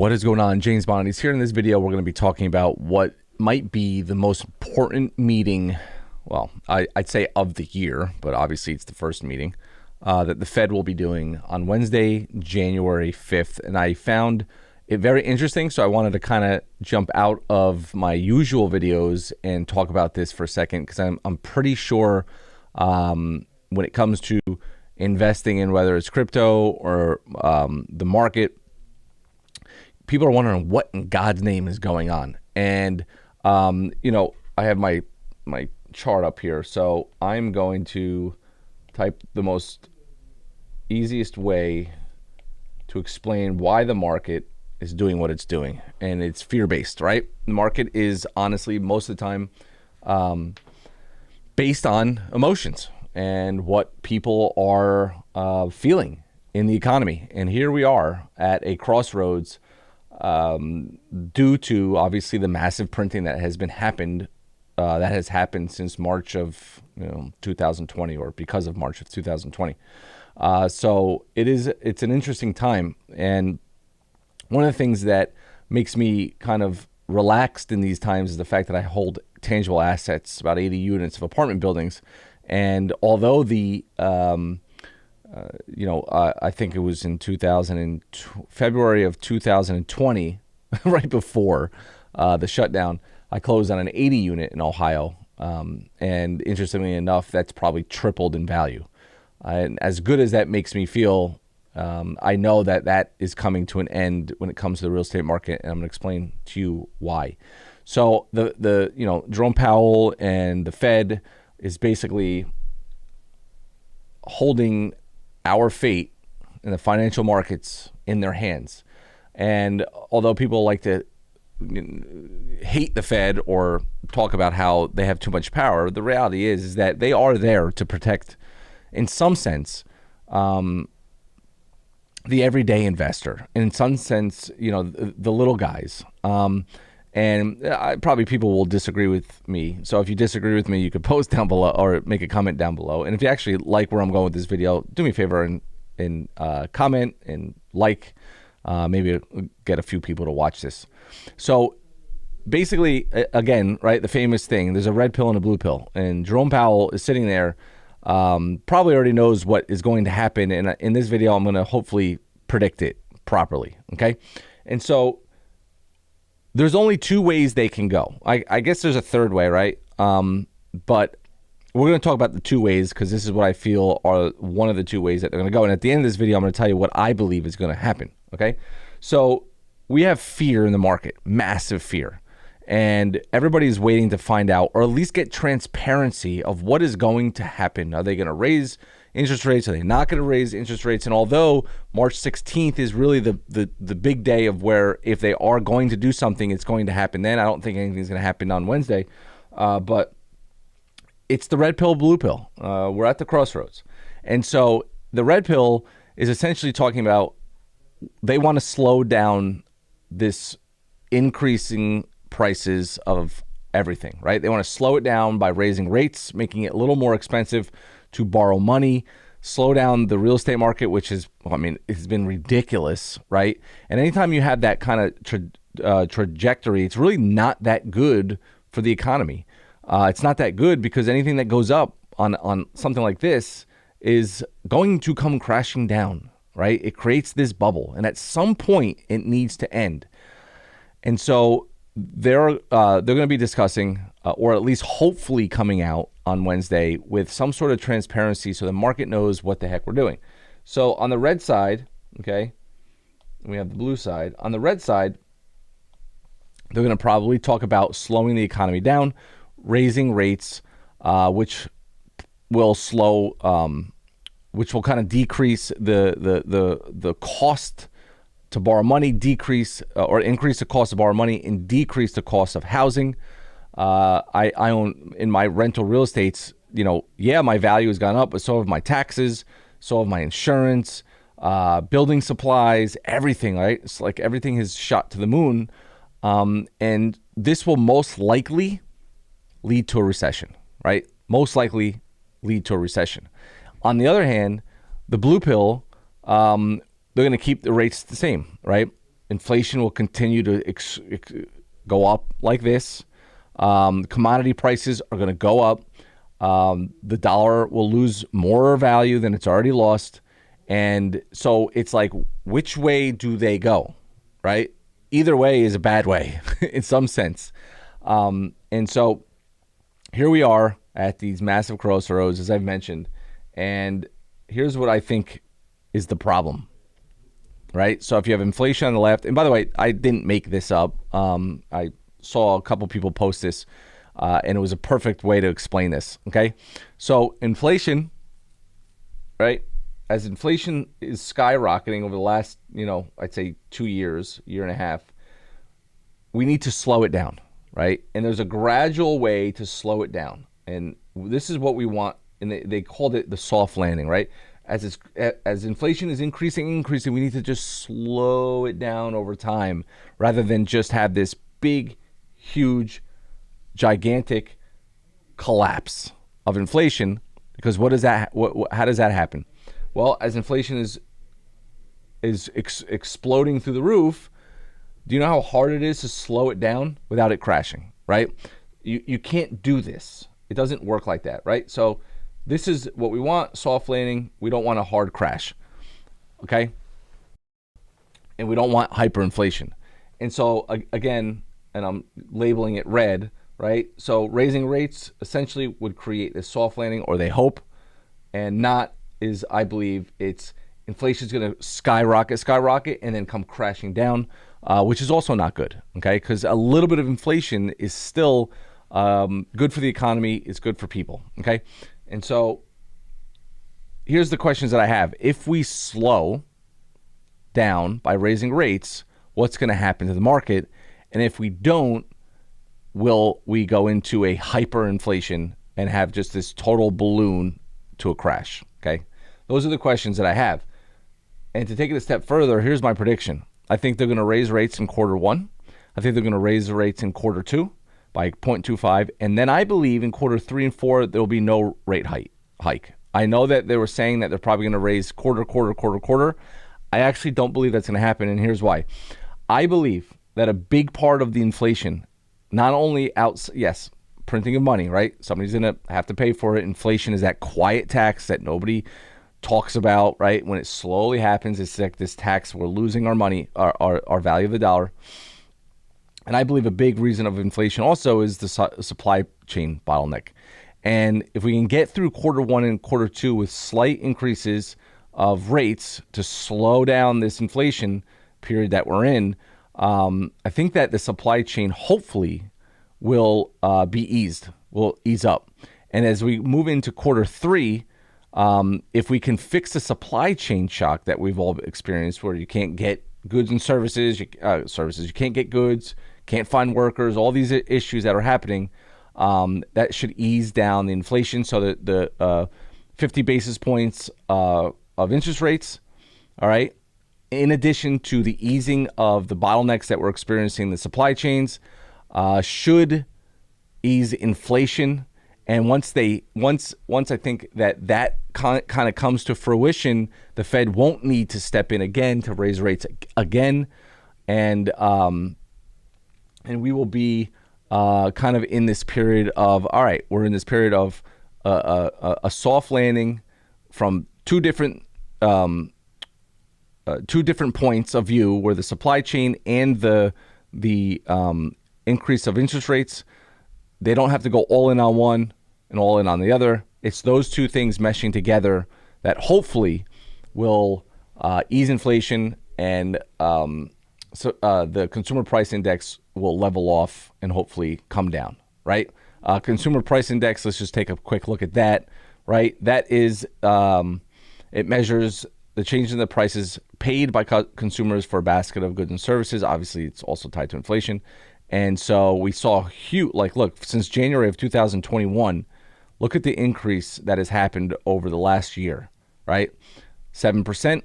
What is going on? James Bonnity's here. In this video, we're going to be talking about what might be the most important meeting, well, I'd say of the year, but obviously it's the first meeting, that the Fed will be doing on Wednesday, January 5th. And I found it very interesting, so I wanted to kind of jump out of my usual videos and talk about this for a second, because I'm pretty sure when it comes to investing in whether it's crypto or the market, people are wondering what in God's name is going on. And, I have my chart up here. So I'm going to type the most easiest way to explain why the market is doing what it's doing. And it's fear-based, right? The market is honestly, most of the time, based on emotions and what people are feeling in the economy. And here we are at a crossroads due to obviously the massive printing that has happened since March of 2020, or because of March of 2020. So it's an interesting time, and one of the things that makes me kind of relaxed in these times is the fact that I hold tangible assets, about 80 units of apartment buildings, and although the I think it was in February of 2020, right before the shutdown, I closed on an 80 unit in Ohio. And interestingly enough, that's probably tripled in value. And as good as that makes me feel, I know that is coming to an end when it comes to the real estate market, and I'm going to explain to you why. So the Jerome Powell and the Fed is basically holding our fate in the financial markets in their hands. And although people like to hate the Fed or talk about how they have too much power, the reality is that they are there to protect, in some sense, the everyday investor, and in some sense, the little guys. And probably people will disagree with me. So if you disagree with me, you could post down below or make a comment down below. And if you actually like where I'm going with this video, do me a favor and comment and like. Maybe get a few people to watch this. So basically, again, right, the famous thing, there's a red pill and a blue pill. And Jerome Powell is sitting there, probably already knows what is going to happen. And in this video, I'm going to hopefully predict it properly. Okay. And so there's only two ways they can go. I guess there's a third way, right? But we're going to talk about the two ways, because this is what I feel are one of the two ways that they're going to go. And at the end of this video, I'm going to tell you what I believe is going to happen. Okay. So we have fear in the market, massive fear. And everybody's waiting to find out, or at least get transparency of what is going to happen. Are they going to raise interest rates? Are they not going to raise interest rates? And although March 16th is really the big day of where if they are going to do something, it's going to happen then. I don't think anything's going to happen on Wednesday. But it's the red pill, blue pill. We're at the crossroads. And so the red pill is essentially talking about they want to slow down this increasing prices of everything, right? They want to slow it down by raising rates, making it a little more expensive to borrow money, slow down the real estate market, which is, it's been ridiculous, right? And anytime you have that kind of trajectory, it's really not that good for the economy. It's not that good because anything that goes up on something like this is going to come crashing down, right? It creates this bubble, and at some point it needs to end. And so they're going to be discussing, or at least hopefully coming out on Wednesday with some sort of transparency so the market knows what the heck we're doing. So on the red side, okay, we have the blue side. On the red side, they're going to probably talk about slowing the economy down, raising rates, which will which will kind of decrease the cost to borrow money, decrease or increase the cost to borrow money, and decrease the cost of housing. I own in my rental real estates, my value has gone up, but so have my taxes, so have my insurance, building supplies, everything, right? It's like everything has shot to the moon. And this will most likely lead to a recession, right? Most likely lead to a recession. On the other hand, the blue pill, they're going to keep the rates the same, right? inflation will continue to go up like this. Commodity prices are going to go up. The dollar will lose more value than it's already lost. And so it's like, which way do they go, right? Either way is a bad way in some sense. And so here we are at these massive crossroads, as I've mentioned. And here's what I think is the problem, right? So if you have inflation on the left, and by the way, I didn't make this up. I saw a couple people post this, and it was a perfect way to explain this, okay? So inflation, right? As inflation is skyrocketing over the last, I'd say 2 years, year and a half, we need to slow it down, right? And there's a gradual way to slow it down. And this is what we want. And they called it the soft landing, right? As inflation is increasing, we need to just slow it down over time rather than just have this big, huge, gigantic collapse of inflation. Because how does that happen? Well, as inflation is exploding through the roof, do you know how hard it is to slow it down without it crashing, right? You can't do this. It doesn't work like that, right? So this is what we want, soft landing. We don't want a hard crash, okay? And we don't want hyperinflation. And so, again, and I'm labeling it red, right? So raising rates essentially would create this soft landing, or they hope, and not is, I believe, it's inflation is going to skyrocket, and then come crashing down, which is also not good, okay? Because a little bit of inflation is still good for the economy. It's good for people, okay? And so here's the questions that I have. If we slow down by raising rates, what's going to happen to the market? And if we don't, will we go into a hyperinflation and have just this total balloon to a crash? Okay. Those are the questions that I have. And to take it a step further, here's my prediction. I think they're going to raise rates in quarter one. I think they're going to raise the rates in quarter two by 0.25. And then I believe in quarter 3 and 4, there'll be no rate hike. I know that they were saying that they're probably going to raise quarter. I actually don't believe that's going to happen. And here's why. I believe that a big part of the inflation, not only printing of money, right? Somebody's going to have to pay for it. Inflation is that quiet tax that nobody talks about, right? When it slowly happens, it's like this tax, we're losing our money, our value of the dollar. And I believe a big reason of inflation also is the supply chain bottleneck. And if we can get through quarter 1 and quarter 2 with slight increases of rates to slow down this inflation period that we're in, I think that the supply chain hopefully will will ease up. And as we move into quarter 3, if we can fix the supply chain shock that we've all experienced, where you can't get goods and services, you can't get goods, can't find workers, all these issues that are happening, that should ease down the inflation. So that the 50 basis points of interest rates, all right, in addition to the easing of the bottlenecks that we're experiencing in the supply chains, should ease inflation. And once I think that kind of comes to fruition, the Fed won't need to step in again to raise rates again, and we will be kind of in this period of, all right, we're in this period of a soft landing from two different points of view, where the supply chain and the increase of interest rates, they don't have to go all in on one and all in on the other. It's those two things meshing together that hopefully will ease inflation, and so the consumer price index will level off and hopefully come down, right? Consumer price index, let's just take a quick look at that, right? That is, it measures the change in the prices paid by consumers for a basket of goods and services. Obviously, it's also tied to inflation. And so we saw huge, look, since January of 2021, look at the increase that has happened over the last year, right? 7%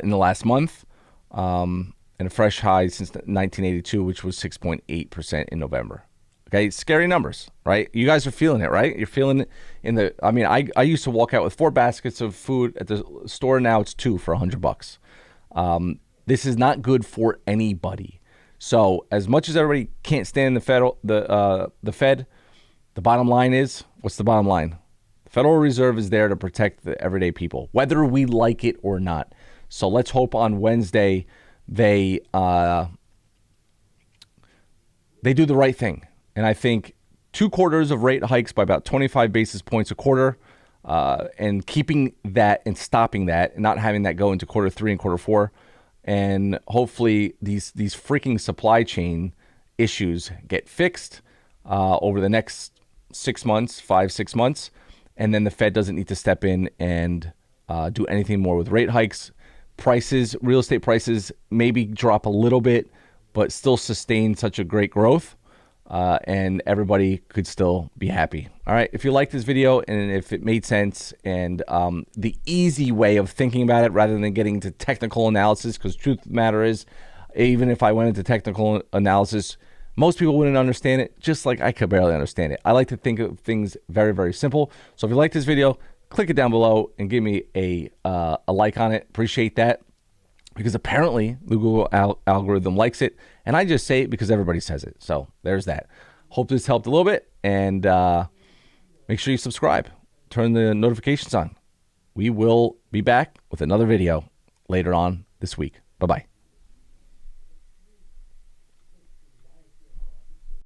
in the last month, and a fresh high since 1982, which was 6.8% in November. Okay, scary numbers, right? You guys are feeling it, right? You're feeling it I used to walk out with 4 baskets of food at the store. Now it's 2 for $100. This is not good for anybody. So as much as everybody can't stand the Fed, the bottom line is, what's the bottom line? The Federal Reserve is there to protect the everyday people, whether we like it or not. So let's hope on Wednesday they do the right thing. And I think 2 quarters of rate hikes by about 25 basis points a quarter, and keeping that and stopping that and not having that go into quarter 3 and quarter 4. And hopefully these freaking supply chain issues get fixed over the next 6 months, 5-6 months. And then the Fed doesn't need to step in and do anything more with rate hikes. Prices, real estate prices, maybe drop a little bit, but still sustain such a great growth. And everybody could still be happy. All right. If you like this video and if it made sense and the easy way of thinking about it rather than getting into technical analysis, because truth of the matter is, even if I went into technical analysis, most people wouldn't understand it, just like I could barely understand it. I like to think of things very, very simple. So if you like this video, click it down below and give me a like on it. Appreciate that. Because apparently the Google algorithm likes it. And I just say it because everybody says it. So there's that. Hope this helped a little bit. And make sure you subscribe. Turn the notifications on. We will be back with another video later on this week. Bye-bye.